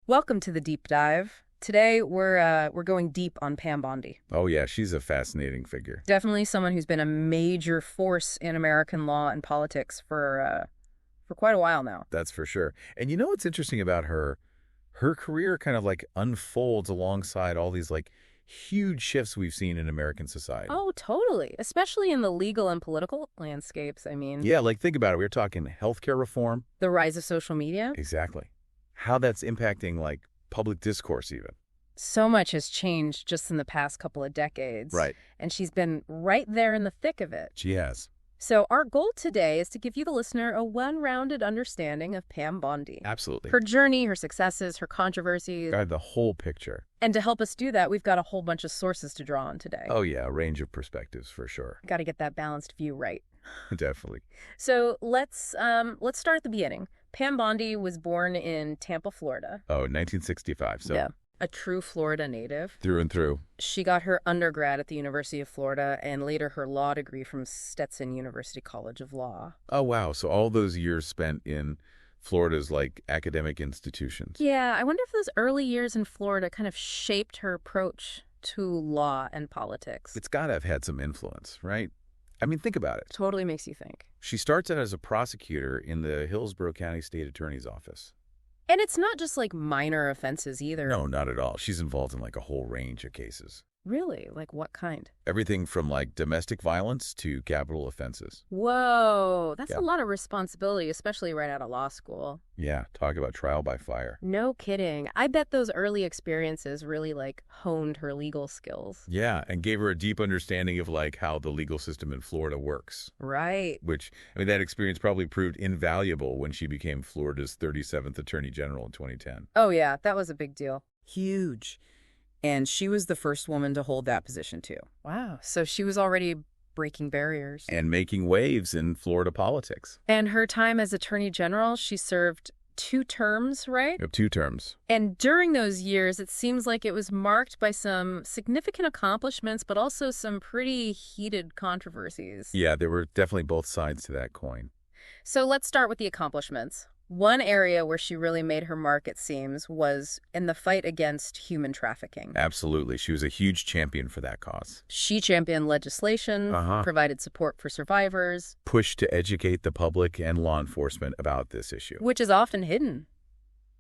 Welcome to the deep dive. Today we're going deep on Pam Bondi. Oh yeah, she's a fascinating figure. Definitely someone who's been a major force in American law and politics for quite a while now. That's for sure. And you know what's interesting about her? Her career kind of like unfolds alongside all these like huge shifts we've seen in American society. Oh, totally. Especially in the legal and political landscapes. I mean, Yeah, like think about it. We're talking healthcare reform. the rise of social media. Exactly. How that's impacting like public discourse even. So much has changed just in the past couple of decades. Right. And she's been right there in the thick of it. She has. So our goal today is to give you, the listener, a well-rounded understanding of Pam Bondi. Absolutely. Her journey, her successes, her controversies. Got the whole picture. And to help us do that, we've got a whole bunch of sources to draw on today. Oh yeah, a range of perspectives for sure. Got to get that balanced view right. Definitely. So let's start at the beginning. Pam Bondi was born in Tampa, Florida. Oh, 1965. So Yeah. A true Florida native. through and through. She got her undergrad at the University of Florida and later her law degree from Stetson University College of Law. Oh wow, so all those years spent in Florida's like academic institutions. Yeah, I wonder if those early years in Florida kind of shaped her approach to law and politics. It's got to have had some influence, right? I mean, think about it. Totally makes you think. She starts out as a prosecutor in the Hillsborough County State Attorney's Office. And it's not just like minor offenses either. No, not at all. She's involved in like a whole range of cases. Really? Like what kind? Everything from like domestic violence to capital offenses. Whoa, that's Yeah. a lot of responsibility, especially right out of law school. Yeah, talk about trial by fire. No kidding. I bet those early experiences really like honed her legal skills. Yeah, and gave her a deep understanding of like how the legal system in Florida works. Right. Which, I mean, that experience probably proved invaluable when she became Florida's 37th Attorney General in 2010. Oh yeah, that was a big deal. Huge. And she was the first woman to hold that position, too. Wow. So she was already breaking barriers. And making waves in Florida politics. And her time as Attorney General, she served 2 terms, right? Of 2 terms. And during those years, it seems like it was marked by some significant accomplishments, but also some pretty heated controversies. Yeah, there were definitely both sides to that coin. So let's start with the accomplishments. One area where she really made her mark, it seems, was in the fight against human trafficking. Absolutely. She was a huge champion for that cause. She championed legislation, provided support for survivors, Pushed to educate the public and law enforcement about this issue. which is often hidden,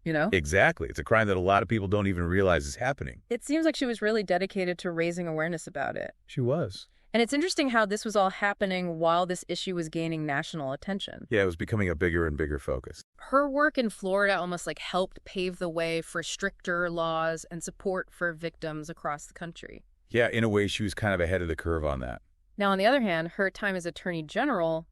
you know? Exactly. It's a crime that a lot of people don't even realize is happening. It seems like she was really dedicated to raising awareness about it. She was. And it's interesting how this was all happening while this issue was gaining national attention. Yeah, it was becoming a bigger and bigger focus. Her work in Florida almost like helped pave the way for stricter laws and support for victims across the country. Yeah, in a way, she was kind of ahead of the curve on that. Now, on the other hand, her time as Attorney General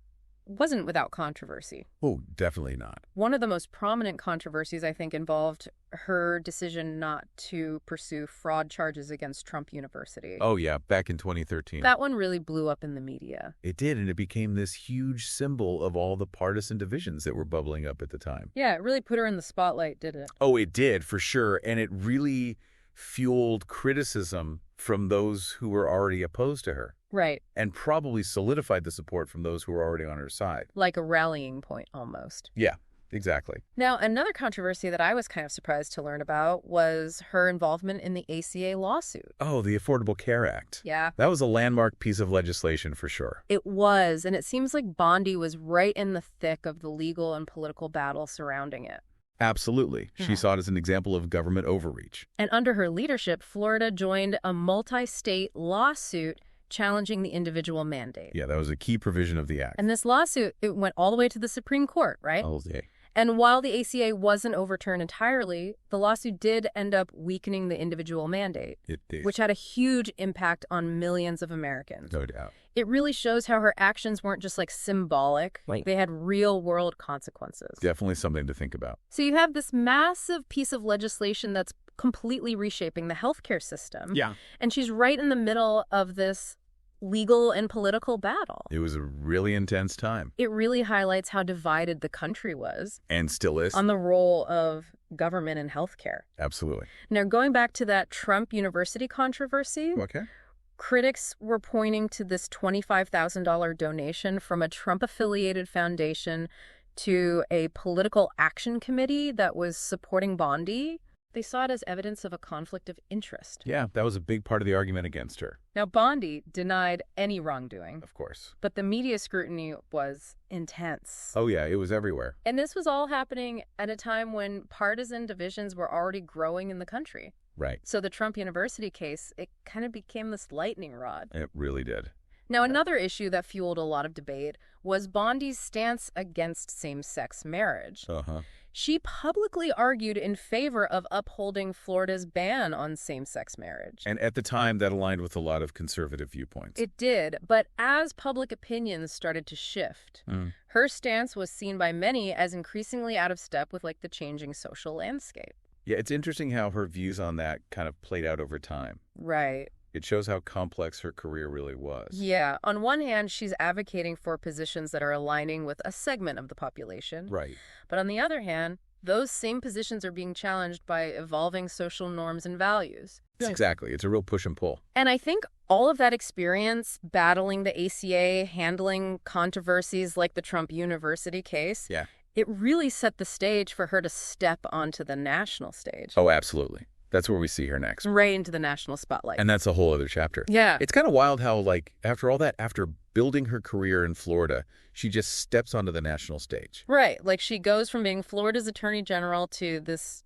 wasn't without controversy. Oh, definitely not. One of the most prominent controversies, I think, involved her decision not to pursue fraud charges against Trump University. Oh, yeah, back in 2013. That one really blew up in the media. It did, and it became this huge symbol of all the partisan divisions that were bubbling up at the time. Yeah, it really put her in the spotlight, did it? Oh, it did, for sure, and it really fueled criticism from those who were already opposed to her. Right. And probably solidified the support from those who were already on her side. Like a rallying point, almost. Yeah, exactly. Now, another controversy that I was kind of surprised to learn about was her involvement in the ACA lawsuit. Oh, the Affordable Care Act. Yeah. That was a landmark piece of legislation for sure. It was, and it seems like Bondi was right in the thick of the legal and political battle surrounding it. Absolutely. Yeah. She saw it as an example of government overreach. And under her leadership, Florida joined a multi-state lawsuit challenging the individual mandate. Yeah, that was a key provision of the act. And this lawsuit, it went all the way to the Supreme Court, right? All day. And while the ACA wasn't overturned entirely, the lawsuit did end up weakening the individual mandate, It did. which had a huge impact on millions of Americans. No doubt. It really shows how her actions weren't just like symbolic. Right. They had real-world consequences. Definitely something to think about. So you have this massive piece of legislation that's completely reshaping the healthcare system. Yeah. And she's right in the middle of this legal and political battle. It was a really intense time. It really highlights how divided the country was And still is. on the role of government in healthcare. Absolutely. Now, going back to that Trump University controversy, Okay. critics were pointing to this $25,000 donation from a Trump-affiliated foundation to a political action committee that was supporting Bondi. They saw it as evidence of a conflict of interest. Yeah, that was a big part of the argument against her. Now, Bondi denied any wrongdoing. Of course. But the media scrutiny was intense. Oh, yeah, it was everywhere. And this was all happening at a time when partisan divisions were already growing in the country. Right. So the Trump University case, it kind of became this lightning rod. It really did. Now, another issue that fueled a lot of debate was Bondi's stance against same-sex marriage. Uh-huh. She publicly argued in favor of upholding Florida's ban on same-sex marriage. And at the time, that aligned with a lot of conservative viewpoints. It did, but as public opinions started to shift, her stance was seen by many as increasingly out of step with, like, the changing social landscape. Yeah, it's interesting how her views on that kind of played out over time. Right. It shows how complex her career really was. Yeah. On one hand, she's advocating for positions that are aligning with a segment of the population. Right. But on the other hand, those same positions are being challenged by evolving social norms and values. Exactly. It's a real push and pull. And I think all of that experience battling the ACA, handling controversies like the Trump University case, it really set the stage for her to step onto the national stage. Oh, absolutely. That's where we see her next. Right into the national spotlight. And that's a whole other chapter. Yeah. It's kind of wild how, like, after all that, after building her career in Florida, she just steps onto the national stage. Right. Like, she goes from being Florida's attorney general to this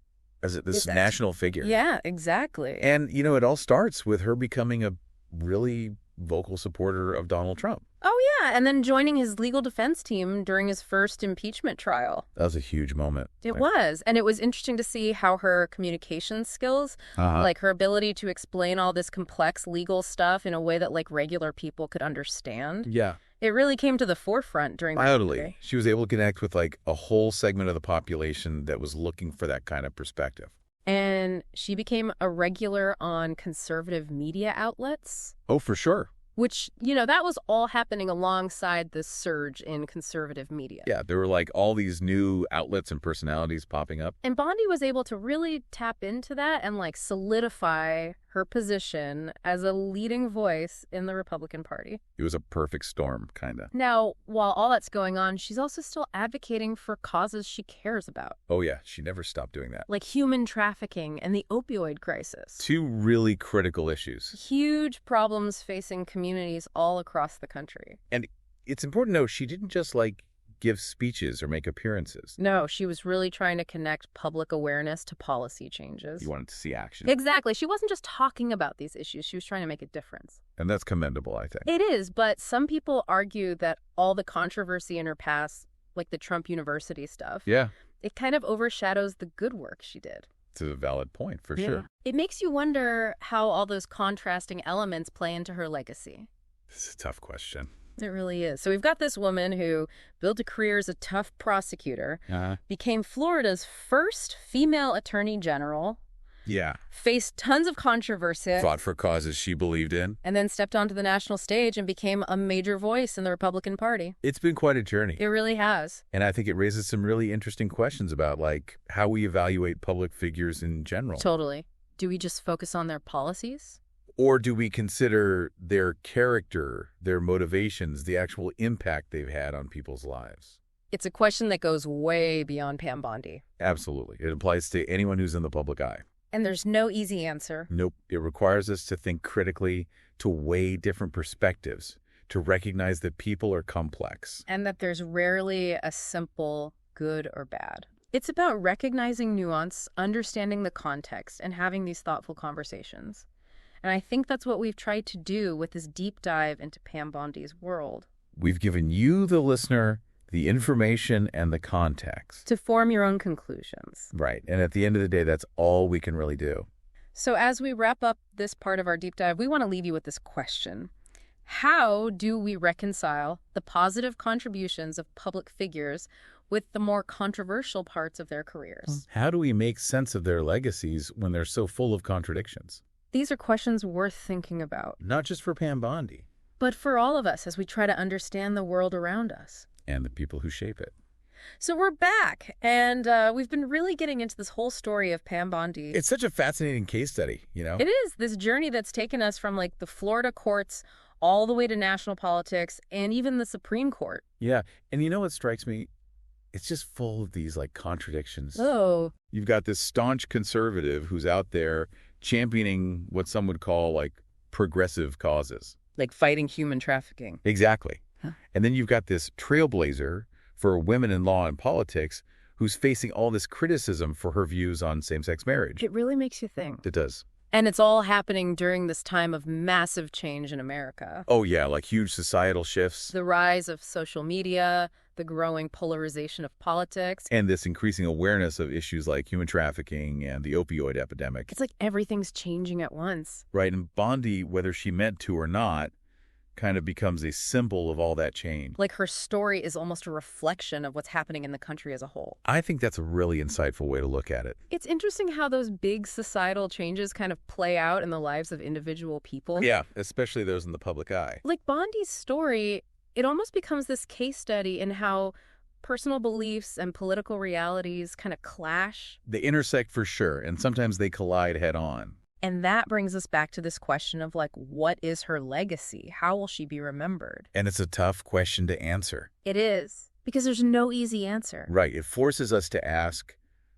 national figure. Yeah, exactly. And, you know, it all starts with her becoming a really vocal supporter of Donald Trump. Oh, yeah. And then joining his legal defense team during his first impeachment trial. That was a huge moment. It was. And it was interesting to see how her communication skills, like her ability to explain all this complex legal stuff in a way that, like, regular people could understand. Yeah. It really came to the forefront during the Totally. She was able to connect with, like, a whole segment of the population that was looking for that kind of perspective. And she became a regular on conservative media outlets. Oh, for sure. Which, you know, that was all happening alongside the surge in conservative media. Yeah, there were like all these new outlets and personalities popping up. And Bondi was able to really tap into that and, like, solidify her position as a leading voice in the Republican Party. It was a perfect storm, kind of. Now, while all that's going on, she's also still advocating for causes she cares about. Oh, yeah. She never stopped doing that. Like human trafficking and the opioid crisis. Two really critical issues. Huge problems facing communities all across the country. And it's important to know she didn't just, like, give speeches or make appearances. No, she was really trying to connect public awareness to policy changes. You wanted to see action. Exactly. She wasn't just talking about these issues. She was trying to make a difference. And that's commendable, I think. It is, but some people argue that all the controversy in her past, like the Trump University stuff, it kind of overshadows the good work she did. It's a valid point, for sure. It makes you wonder how all those contrasting elements play into her legacy. This is a tough question. It really is. So we've got this woman who built a career as a tough prosecutor, became Florida's first female attorney general, faced tons of controversy, fought for causes she believed in, and then stepped onto the national stage and became a major voice in the Republican Party. It's been quite a journey. It really has. And I think it raises some really interesting questions about, like, how we evaluate public figures in general. Totally. Do we just focus on their policies? Or do we consider their character, their motivations, the actual impact they've had on people's lives? It's a question that goes way beyond Pam Bondi. Absolutely. It applies to anyone who's in the public eye. And there's no easy answer. Nope. It requires us to think critically, to weigh different perspectives, to recognize that people are complex. And that there's rarely a simple good or bad. It's about recognizing nuance, understanding the context, and having these thoughtful conversations. And I think that's what we've tried to do with this deep dive into Pam Bondi's world. We've given you, the listener, the information and the context. To form your own conclusions. Right. And at the end of the day, that's all we can really do. So as we wrap up this part of our deep dive, we want to leave you with this question. How do we reconcile the positive contributions of public figures with the more controversial parts of their careers? How do we make sense of their legacies when they're so full of contradictions? These are questions worth thinking about. Not just for Pam Bondi. But for all of us as we try to understand the world around us. And the people who shape it. So we're back, and we've been really getting into this whole story of Pam Bondi. It's such a fascinating case study, you know? It is. This journey that's taken us from, like, the Florida courts all the way to national politics and even the Supreme Court. Yeah. And you know what strikes me? it's just full of these like contradictions. Oh, You've got this staunch conservative who's out there championing what some would call like progressive causes. Like fighting human trafficking. Exactly. Huh. And then you've got this trailblazer for women in law and politics who's facing all this criticism for her views on same-sex marriage. it really makes you think. It does. And it's all happening during this time of massive change in America. Oh, yeah, like huge societal shifts. The rise of social media, the growing polarization of politics. And this increasing awareness of issues like human trafficking and the opioid epidemic. It's like everything's changing at once. Right, and Bondi, whether she meant to or not, kind of becomes a symbol of all that change. Like her story is almost a reflection of what's happening in the country as a whole. I think that's a really insightful way to look at it. It's interesting how those big societal changes kind of play out in the lives of individual people. Yeah, especially those in the public eye. Like Bondi's story, it almost becomes this case study in how personal beliefs and political realities kind of clash. They intersect for sure, and sometimes they collide head on. And that brings us back to this question of like, what is her legacy? How will she be remembered? And it's a tough question to answer. It is, because there's no easy answer. Right, it forces us to ask,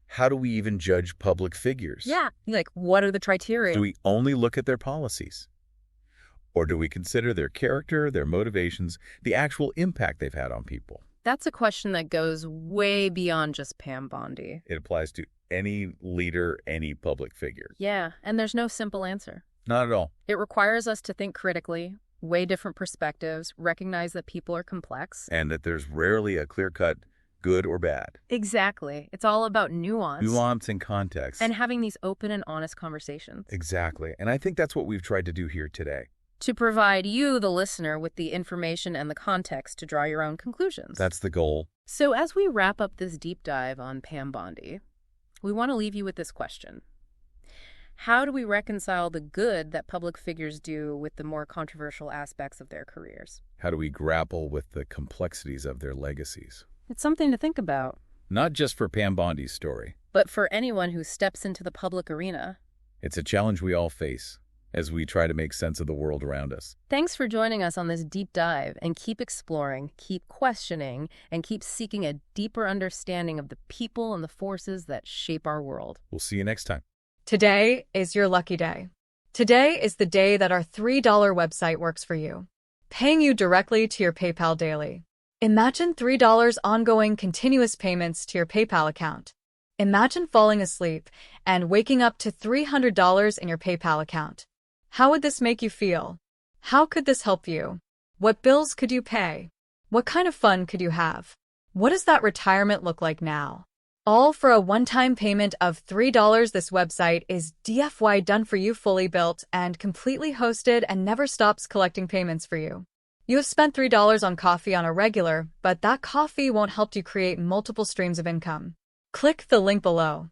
how do we even judge public figures? Yeah, like what are the criteria? Do we only look at their policies? Or do we consider their character, their motivations, the actual impact they've had on people? That's a question that goes way beyond just Pam Bondi. It applies to any leader, any public figure. Yeah, and there's no simple answer. Not at all. It requires us to think critically, weigh different perspectives, recognize that people are complex. And that there's rarely a clear-cut good or bad. Exactly. It's all about nuance. Nuance and context. And having these open and honest conversations. Exactly. And I think that's what we've tried to do here today. To provide you, the listener, with the information and the context to draw your own conclusions. That's the goal. So as we wrap up this deep dive on Pam Bondi, we want to leave you with this question. How do we reconcile the good that public figures do with the more controversial aspects of their careers? How do we grapple with the complexities of their legacies? It's something to think about. Not just for Pam Bondi's story. But for anyone who steps into the public arena. It's a challenge we all face as we try to make sense of the world around us. Thanks for joining us on this deep dive, and keep exploring, keep questioning, and keep seeking a deeper understanding of the people and the forces that shape our world. We'll see you next time. Today is your lucky day. Today is the day that our $3 website works for you, paying you directly to your PayPal daily. Imagine $3 ongoing continuous payments to your PayPal account. Imagine falling asleep and waking up to $300 in your PayPal account. How would this make you feel? How could this help you? What bills could you pay? What kind of fun could you have? What does that retirement look like now? All for a one-time payment of $3. This website is DFY done for you, fully built and completely hosted, and never stops collecting payments for you. You have spent $3 on coffee on a regular, but that coffee won't help you create multiple streams of income. Click the link below.